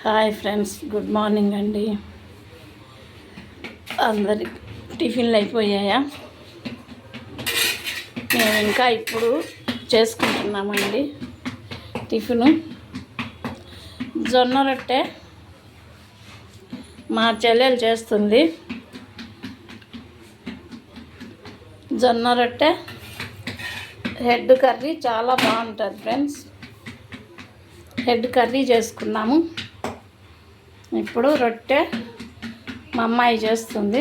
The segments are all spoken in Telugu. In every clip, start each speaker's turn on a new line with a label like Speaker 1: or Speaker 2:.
Speaker 1: హాయ్ ఫ్రెండ్స్, గుడ్ మార్నింగ్ అండి. అందరి టిఫిన్లు అయిపోయాయా? మేము ఇంకా ఇప్పుడు చేసుకుంటున్నామండి టిఫిను. జొన్న రొట్టె మా చెల్లెలు చేస్తుంది. జొన్న రొట్టె హెడ్ కర్రీ చాలా బాగుంటుంది ఫ్రెండ్స్. హెడ్ కర్రీ చేసుకున్నాము. ఇప్పుడు రొట్టె మా అమ్మాయి చేస్తుంది,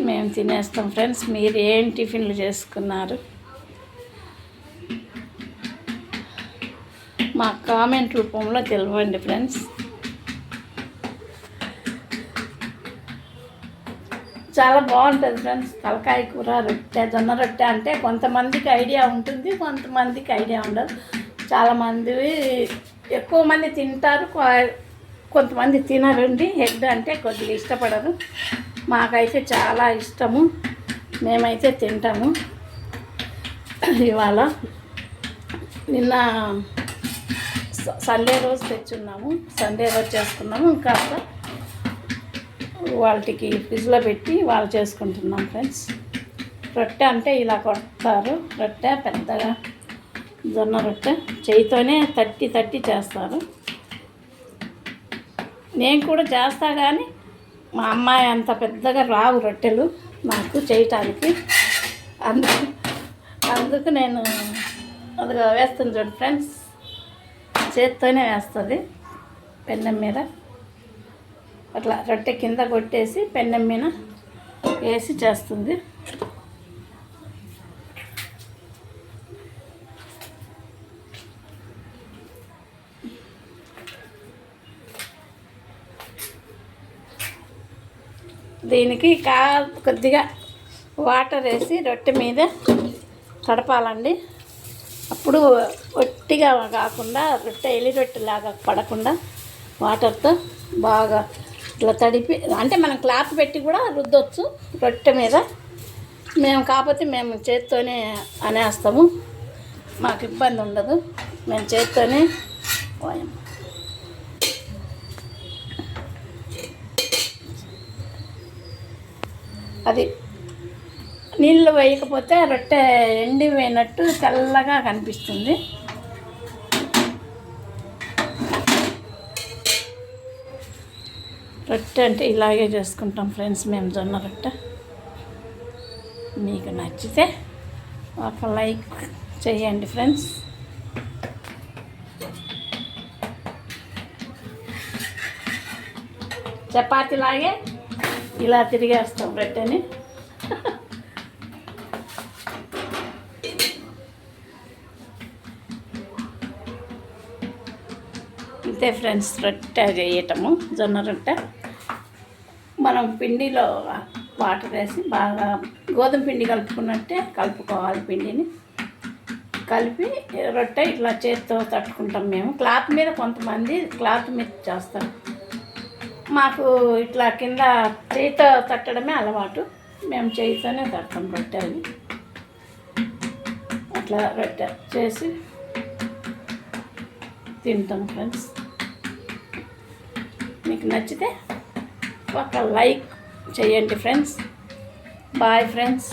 Speaker 1: మేము తినేస్తాం ఫ్రెండ్స్. మీరు ఏం టిఫిన్లు చేసుకున్నారు? మా కామెంట్ రూపంలో తెలియండి ఫ్రెండ్స్. చాలా బాగుంటుంది ఫ్రెండ్స్ తలకాయ కూర రొట్టె. జొన్న రొట్టె అంటే కొంతమందికి ఐడియా ఉంటుంది, కొంతమందికి ఐడియా ఉండదు. చాలామంది ఎక్కువ మంది తింటారు, కొంతమంది తినరండి. హెడ్ అంటే కొద్దిగా ఇష్టపడరు. మాకైతే చాలా ఇష్టము, మేమైతే తింటాము. ఇవాళ నిన్న సండే రోజు తెచ్చున్నాము, సండే రోజు చేసుకున్నాము. ఇంకా వాళ్ళకి ఫ్రిడ్జ్లో పెట్టి వాళ్ళు చేసుకుంటున్నాం ఫ్రెండ్స్. రొట్టె అంటే ఇలా కొడతారు. రొట్టె పెద్దగా జొన్న రొట్టె చేయితోనే తట్టి చేస్తారు. నేను కూడా చేస్తా, కానీ మా అమ్మాయి అంత పెద్దగా రావు రొట్టెలు నాకు చేయటానికి. అందుకు నేను అదిగా వేస్తుంది చూడు ఫ్రెండ్స్, చేత్తోనే వేస్తుంది పెన్నెం మీద. అట్లా రొట్టె కింద కొట్టేసి పెన్నెం మీద వేసి చేస్తుంది. దీనికి కొద్దిగా వాటర్ వేసి రొట్టె మీద తడపాలండి. అప్పుడు ఒట్టిగా కాకుండా రొట్టె ఎలి రొట్టెలాగా పడకుండా వాటర్తో బాగా ఇట్లా తడిపి, అంటే మనం క్లాత్ పెట్టి కూడా రుద్దొచ్చు రొట్టె మీద. కాకపోతే మేము చేత్తోనే అనేస్తాము, మాకు ఇబ్బంది ఉండదు. మేము చేత్తోనే అది నీళ్ళు వేయకపోతే రొట్టె ఎండిపోయినట్టు తెల్లగా కనిపిస్తుంది. రొట్టె అంటే ఇలాగే చేసుకుంటాం ఫ్రెండ్స్ మేము జొన్న రొట్టె. మీకు నచ్చితే ఒక లైక్ చేయండి ఫ్రెండ్స్. చపాతీలాగే ఇలా తిరిగేస్తాం రొట్టెని. ఇంతే ఫ్రెండ్స్ రొట్టె చేయటము. జొన్న రొట్టె మనం పిండిలో వాటర్ వేసి బాగా గోధుమ పిండి కలుపుకున్నట్టే కలుపుకోవాలి. పిండిని కలిపి రొట్టె ఇట్లా చేతితో తట్టుకుంటాం మేము. క్లాత్ మీద కొంతమంది క్లాత్ మీద చేస్తారు, మాకు ఇట్లా కింద చేతితో తట్టడమే అలవాటు. మేము చేతితోనే తడతాం రొట్టె. అది అట్లా రొట్టె చేసి తింటాం ఫ్రెండ్స్. మీకు నచ్చితే ఒక లైక్ చేయండి ఫ్రెండ్స్. Bye friends.